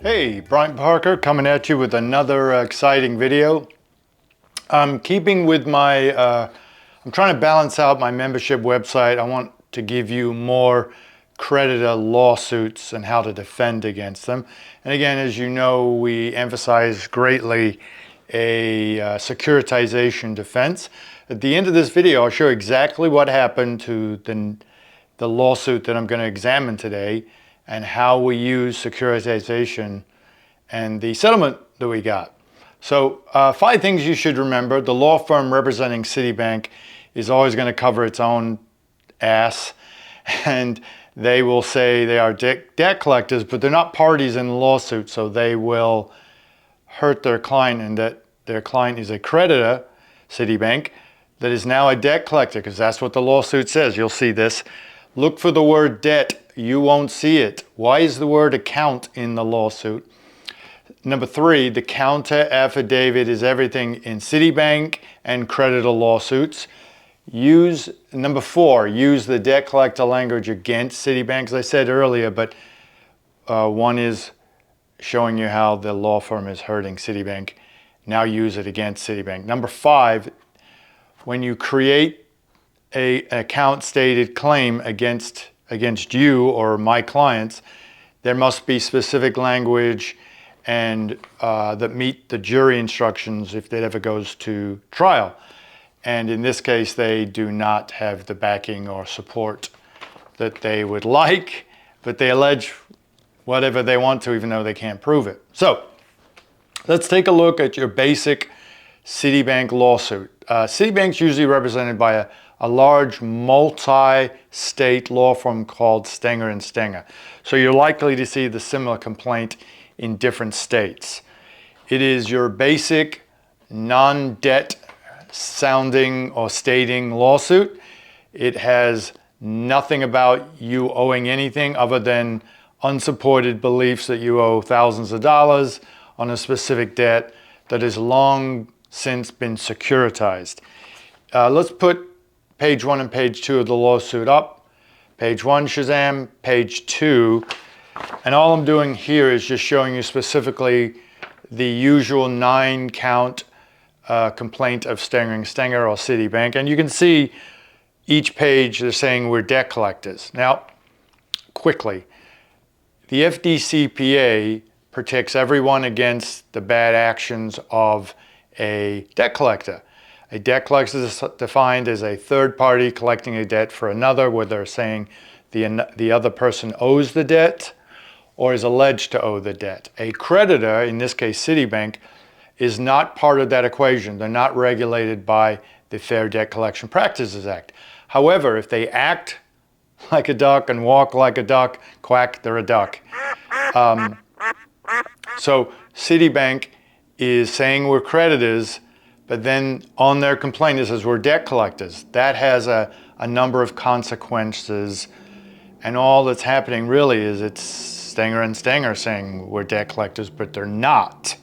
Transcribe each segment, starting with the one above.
Hey, Brian Parker coming at you with another exciting video. I'm keeping with my, I'm trying to balance out my membership website. I want to give you more creditor lawsuits and how to defend against them. And again, as you know, we emphasize greatly a securitization defense. At the end of this video, I'll show exactly what happened to the lawsuit that I'm going to examine today, and how we use securitization and the settlement that we got. So 5 things you should remember. The law firm representing Citibank is always going to cover its own ass, and they will say they are debt collectors, but they're not parties in the lawsuit, so they will hurt their client, and that their client is a creditor, Citibank, that is now a debt collector, because that's what the lawsuit says. You'll see this. Look for the word debt. You won't see it. Why is the word account in the lawsuit? Number 3, the counter affidavit is everything in Citibank and creditor lawsuits. Number 4, use the debt collector language against Citibank, as I said earlier, but one is showing you how the law firm is hurting Citibank. Now use it against Citibank. Number 5, when you create an account stated claim against you or my clients, there must be specific language and that meet the jury instructions if it ever goes to trial. And in this case, they do not have the backing or support that they would like, but they allege whatever they want to, even though they can't prove it. So let's take a look at your basic Citibank lawsuit. Citibank's usually represented by a large multi-state law firm called Stenger & Stenger. So you're likely to see the similar complaint in different states. It is your basic non-debt sounding or stating lawsuit. It has nothing about you owing anything other than unsupported beliefs that you owe thousands of dollars on a specific debt that has long since been securitized. Let's put page 1 and page 2 of the lawsuit up. Page 1, Shazam, page 2. And all I'm doing here is just showing you specifically the usual 9-count complaint of Stenger & Stenger or Citibank. And you can see each page they're saying we're debt collectors. Now, quickly, the FDCPA protects everyone against the bad actions of a debt collector. A debt collector is defined as a third party collecting a debt for another, where they're saying the other person owes the debt or is alleged to owe the debt. A creditor, in this case Citibank, is not part of that equation. They're not regulated by the Fair Debt Collection Practices Act. However, if they act like a duck and walk like a duck, quack, they're a duck. So Citibank is saying we're creditors, but then on their complaint it says we're debt collectors. That has a number of consequences, and all that's happening really is it's Stenger & Stenger saying we're debt collectors, but they're not.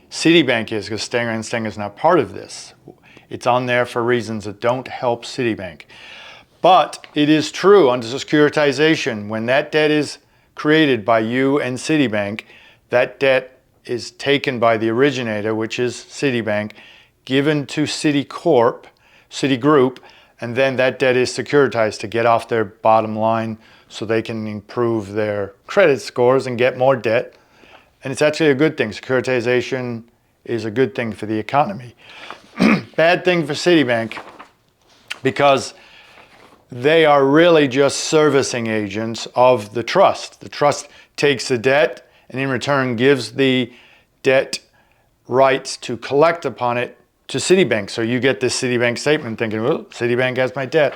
Citibank is, because Stenger & Stenger is not part of this. It's on there for reasons that don't help Citibank. But it is true under securitization, when that debt is created by you and Citibank, that debt is taken by the originator, which is Citibank, given to Citigroup, and then that debt is securitized to get off their bottom line so they can improve their credit scores and get more debt. And it's actually a good thing. Securitization is a good thing for the economy. Bad thing for Citibank, because they are really just servicing agents of the trust. The trust takes the debt and in return gives the debt rights to collect upon it to Citibank. So you get this Citibank statement thinking, well, Citibank has my debt.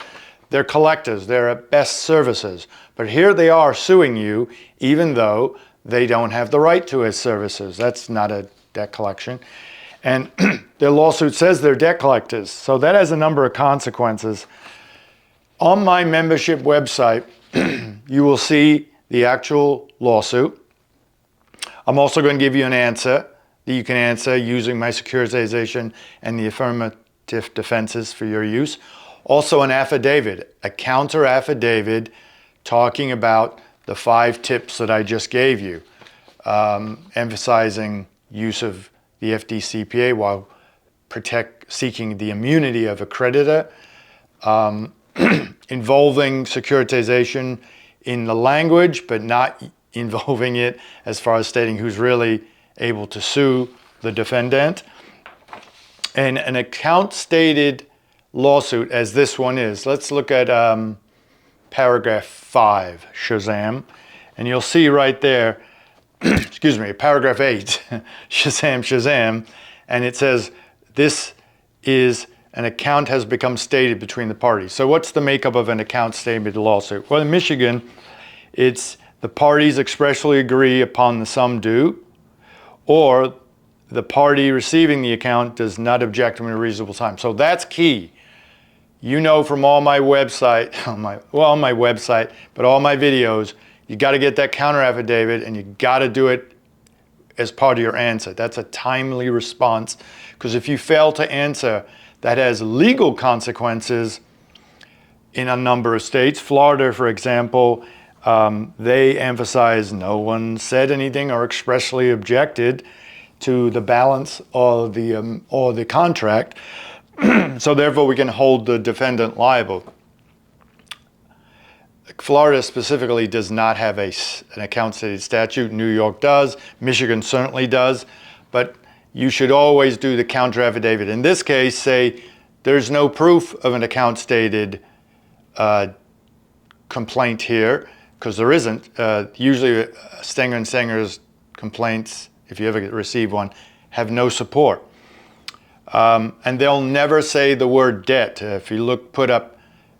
They're collectors. They're at best services. But here they are suing you, even though they don't have the right to as services. That's not a debt collection. And their lawsuit says they're debt collectors. So that has a number of consequences. On my membership website, you will see the actual lawsuit. I'm also going to give you an answer that you can answer using my securitization and the affirmative defenses for your use. Also an affidavit, a counter affidavit talking about the 5 tips that I just gave you. emphasizing use of the FDCPA while seeking the immunity of a creditor, involving securitization in the language, but not involving it as far as stating who's really able to sue the defendant. And an account stated lawsuit, as this one is, let's look at paragraph 5, Shazam, and you'll see right there, excuse me, paragraph 8, Shazam, and it says, this is an account has become stated between the parties. So what's the makeup of an account stated lawsuit? Well, in Michigan, it's the parties expressly agree upon the sum due, or the party receiving the account does not object in a reasonable time. So that's key. You know from all my website, on my website, but all my videos, you got to get that counter affidavit and you got to do it as part of your answer. That's a timely response, because if you fail to answer, that has legal consequences in a number of states. Florida, for example, they emphasize no one said anything or expressly objected to the balance or the contract. So therefore, we can hold the defendant liable. Florida specifically does not have an account stated statute. New York does. Michigan certainly does. But you should always do the counter affidavit. In this case, say there's no proof of an account stated complaint here, because there isn't. Usually Stenger and Stenger's complaints, if you ever receive one, have no support. And they'll never say the word debt. If you put up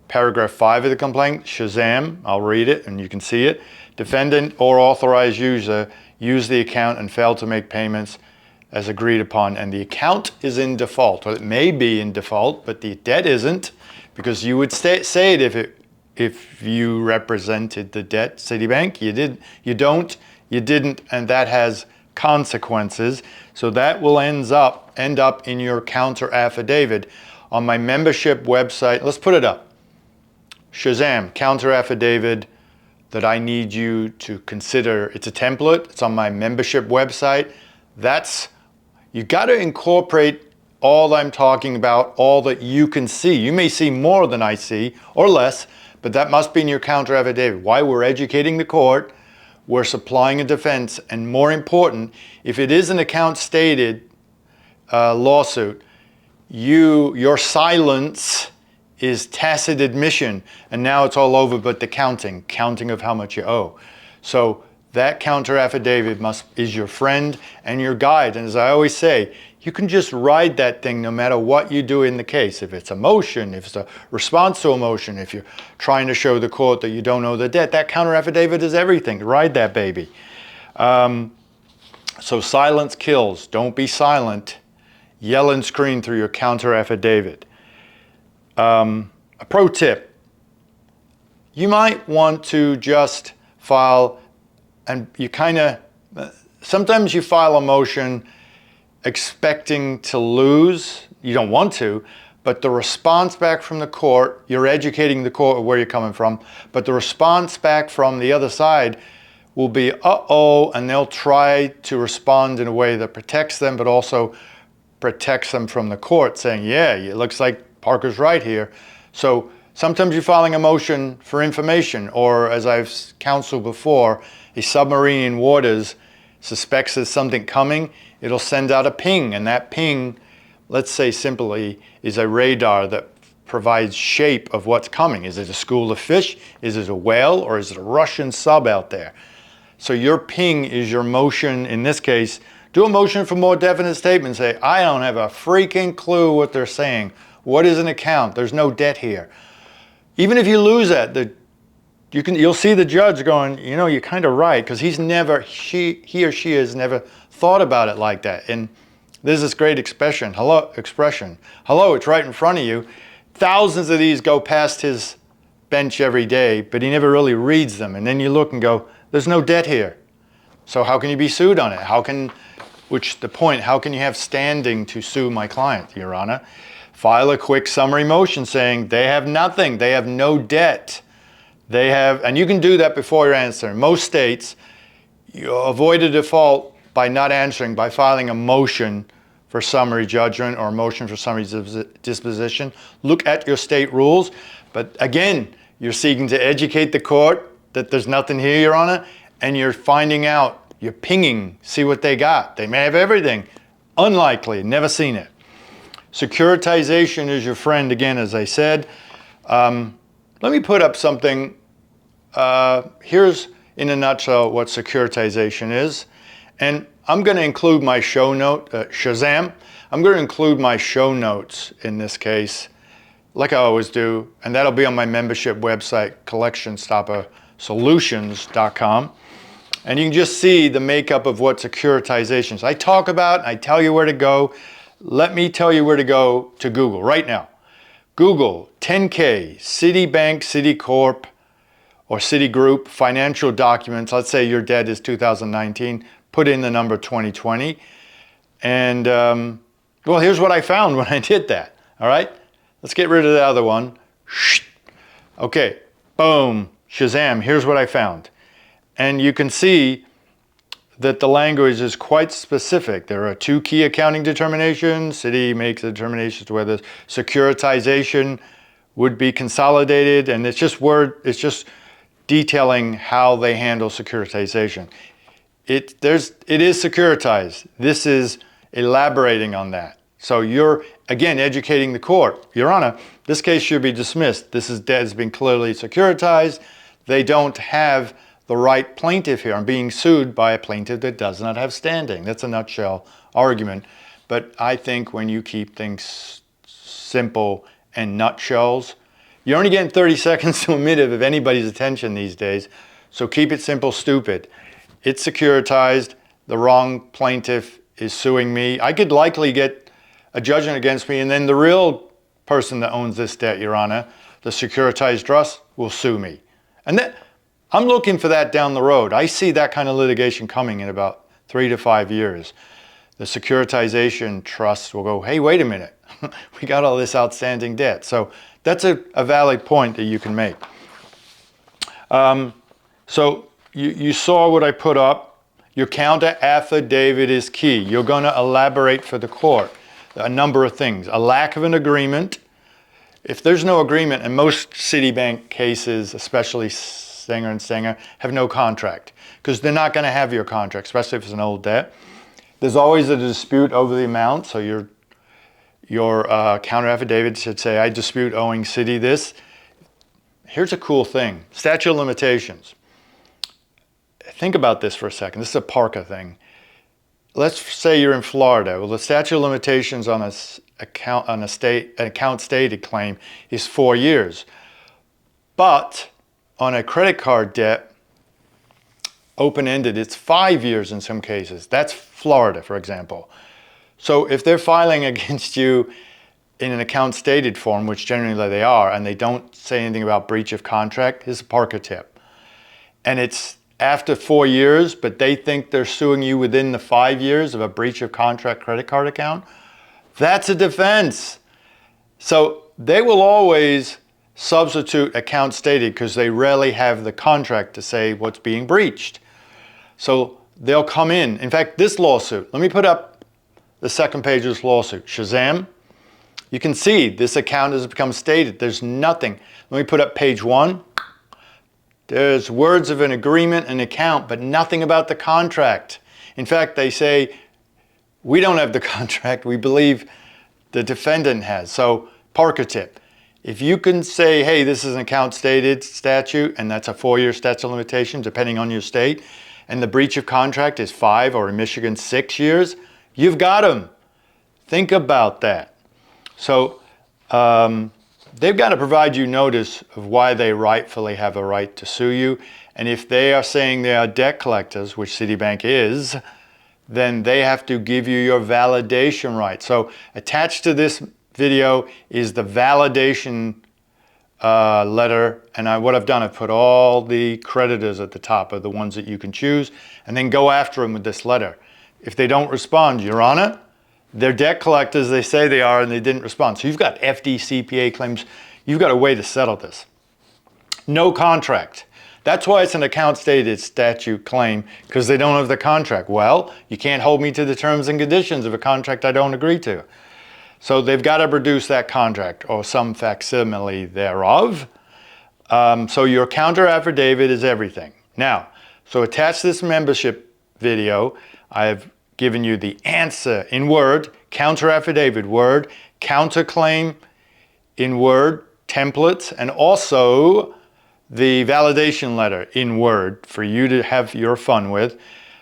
paragraph 5 of the complaint, Shazam, I'll read it and you can see it. Defendant or authorized user used the account and failed to make payments as agreed upon, and the account is in default. Or it may be in default, but the debt isn't, because you would say it if you represented the debt. Citibank, you did, you don't, you didn't, and that has consequences. So that will end up in your counter affidavit on my membership website. Let's put it up. Shazam, counter affidavit that I need you to consider. It's a template. It's on my membership website. You got to incorporate all I'm talking about, all that you can see. You may see more than I see or less, but that must be in your counter affidavit. Why we're educating the court, we're supplying a defense, and more important, if it is an account stated lawsuit, your silence is tacit admission, and now it's all over but the counting of how much you owe. So that counter affidavit is your friend and your guide. And as I always say, you can just ride that thing no matter what you do in the case. If it's a motion, if it's a response to a motion, if you're trying to show the court that you don't owe the debt, that counter affidavit is everything. Ride that baby. So silence kills. Don't be silent. Yell and scream through your counter affidavit. A pro tip, you might want to just file, and sometimes you file a motion expecting to lose. You don't want to, but the response back from the court, you're educating the court where you're coming from, but the response back from the other side will be, uh-oh, and they'll try to respond in a way that protects them, but also protects them from the court, saying, yeah, it looks like Parker's right here. So sometimes you're filing a motion for information, or as I've counseled before, a submarine in waters suspects there's something coming, it'll send out a ping, and that ping, let's say simply, is a radar that provides shape of what's coming. Is it a school of fish? Is it a whale? Or is it a Russian sub out there? So your ping is your motion. In this case, do a motion for more definite statement. Say, I don't have a freaking clue what they're saying. What is an account? There's no debt here. Even if you lose that, you'll see the judge going, you know, you're kind of right, because he or she has never thought about it like that. And there's this great expression, hello, it's right in front of you. Thousands of these go past his bench every day, but he never really reads them. And then you look and go, there's no debt here. So how can you be sued on it? How can you have standing to sue my client, Your Honor? File a quick summary motion saying they have nothing, they have no debt. And you can do that before your answer. In most states, You avoid a default by not answering, by filing a motion for summary judgment or a motion for summary disposition. Look at your state rules. But again, you're seeking to educate the court that there's nothing here, Your Honor, and you're finding out, you're pinging, see what they got. They may have everything. Unlikely, never seen it. Securitization is your friend, again, as I said. Let me put up something. Here's, in a nutshell, what securitization is. And I'm going to include my show note, Shazam. I'm going to include my show notes in this case, like I always do, and that'll be on my membership website, collectionstoppersolutions.com. And you can just see the makeup of what securitization is. I talk about, I tell you where to go. Let me tell you where to go to Google right now. Google 10K, Citibank, Citicorp, or Citigroup financial documents. Let's say your debt is 2019. Put in the number 2020. And, well, here's what I found when I did that. All right? Let's get rid of the other one. Okay, boom, Shazam, here's what I found. And you can see that the language is quite specific. There are 2 key accounting determinations. Citi makes a determination as to whether securitization would be consolidated, and it's just detailing how they handle securitization. It is securitized. This is elaborating on that. So you're, again, educating the court. Your Honor, this case should be dismissed. This debt has been clearly securitized. They don't have the right plaintiff here. I'm being sued by a plaintiff that does not have standing. That's a nutshell argument. But I think when you keep things simple and nutshells, you're only getting 30 seconds to a minute of anybody's attention these days. So keep it simple, stupid. It's securitized. The wrong plaintiff is suing me. I could likely get a judgment against me, and then the real person that owns this debt, Your Honor, the securitized trust, will sue me. And that, I'm looking for that down the road. I see that kind of litigation coming in about 3 to 5 years. The securitization trust will go, hey, wait a minute. We got all this outstanding debt. So that's a valid point that you can make. So you saw what I put up. Your counter affidavit is key. You're going to elaborate for the court a number of things. A lack of an agreement. If there's no agreement, and most Citibank cases, especially Singer & Singer, have no contract, because they're not going to have your contract, especially if it's an old debt. There's always a dispute over the amount, so your counter affidavit should say, I dispute owing Citi this. Here's a cool thing. Statute of limitations. Think about this for a second. This is a Parker thing. Let's say you're in Florida. Well, the statute of limitations on an account stated claim is 4 years. But on a credit card debt, open-ended, it's 5 years in some cases. That's Florida, for example. So if they're filing against you in an account stated form, which generally they are, and they don't say anything about breach of contract, here's a Parker tip. And it's after 4 years, but they think they're suing you within the 5 years of a breach of contract credit card account, that's a defense. So they will always substitute account stated because they rarely have the contract to say what's being breached. So they'll come in. In fact, this lawsuit, let me put up the second page of this lawsuit. Shazam. You can see this account has become stated. There's nothing. Let me put up page 1. There's words of an agreement, an account, but nothing about the contract. In fact, they say, we don't have the contract. We believe the defendant has. So Parker tip. If you can say, hey, this is an account stated statute, and that's a 4-year statute of limitation, depending on your state, and the breach of contract is 5, or in Michigan, 6 years, you've got them. Think about that. So they've got to provide you notice of why they rightfully have a right to sue you. And if they are saying they are debt collectors, which Citibank is, then they have to give you your validation right. So attached to this video is the validation letter. And what I've done, I've put all the creditors at the top of the ones that you can choose, and then go after them with this letter. If they don't respond, Your Honor, they're debt collectors, they say they are, and they didn't respond. So you've got FDCPA claims. You've got a way to settle this. No contract. That's why it's an account stated statute claim, because they don't have the contract. Well, you can't hold me to the terms and conditions of a contract I don't agree to. So they've got to produce that contract or some facsimile thereof. So your counter affidavit is everything. Now, so attach this membership video. I've given you the answer in Word, counter affidavit Word, counterclaim in Word, templates, and also the validation letter in Word for you to have your fun with.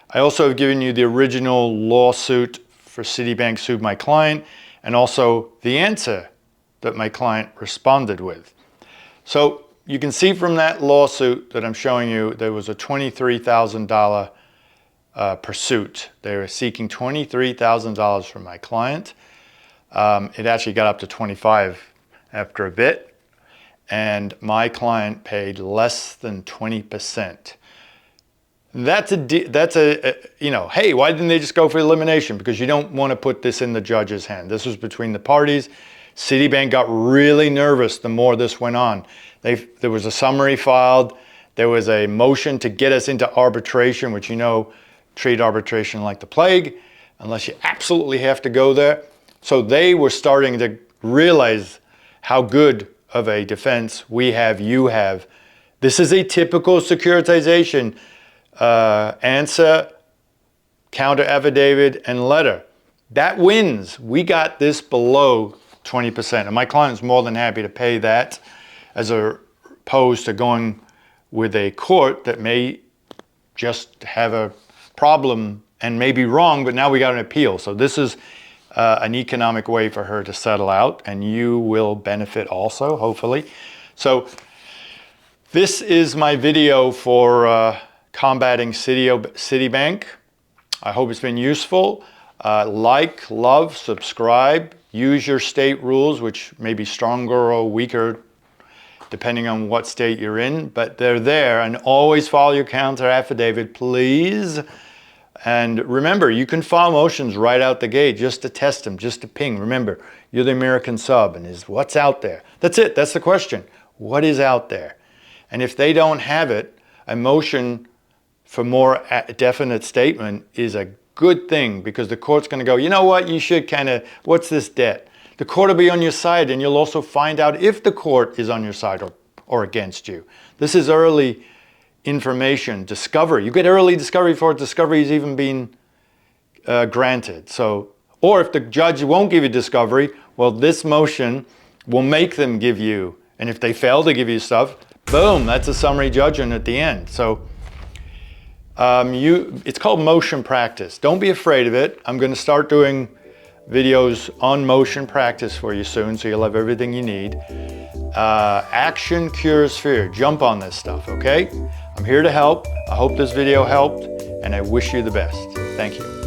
I also have given you the original lawsuit for Citibank sued my client, and also the answer that my client responded with. So you can see from that lawsuit that I'm showing you, there was a $23,000 pursuit. They were seeking $23,000 from my client. It actually got up to 25 after a bit, and my client paid less than 20%. That's a you know, hey, why didn't they just go for elimination? Because you don't want to put this in the judge's hand. This was between the parties. Citibank got really nervous the more this went on. There was a summary filed. There was a motion to get us into arbitration, which, you know, treat arbitration like the plague, unless you absolutely have to go there. So they were starting to realize how good of a defense we have, you have. This is a typical securitization. Answer, counter affidavit, and letter. That wins. We got this below 20%. And my client is more than happy to pay that as opposed to going with a court that may just have a problem and may be wrong, but now we got an appeal. So this is an economic way for her to settle out, and you will benefit also, hopefully. So this is my video for combating Citibank. I hope it's been useful. Like, love, subscribe, use your state rules, which may be stronger or weaker depending on what state you're in, but they're there, and always file your counter affidavit, please. And remember, you can file motions right out the gate just to test them, just to ping. Remember, you're the American sub, and is what's out there. That's it, that's the question. What is out there? And if they don't have it, a motion for more definite statement is a good thing, because the court's going to go, you know what, you should kind of, what's this debt? The court will be on your side, and you'll also find out if the court is on your side or against you. This is early information, discovery. You get early discovery before discovery is even being granted. So, or if the judge won't give you discovery, well, this motion will make them give you, and if they fail to give you stuff, boom, that's a summary judgment at the end. So it's called motion practice. Don't be afraid of it. I'm going to start doing videos on motion practice for you soon, so you'll have everything you need. Action cures fear. Jump on this stuff, okay? I'm here to help. I hope this video helped, and I wish you the best. Thank you.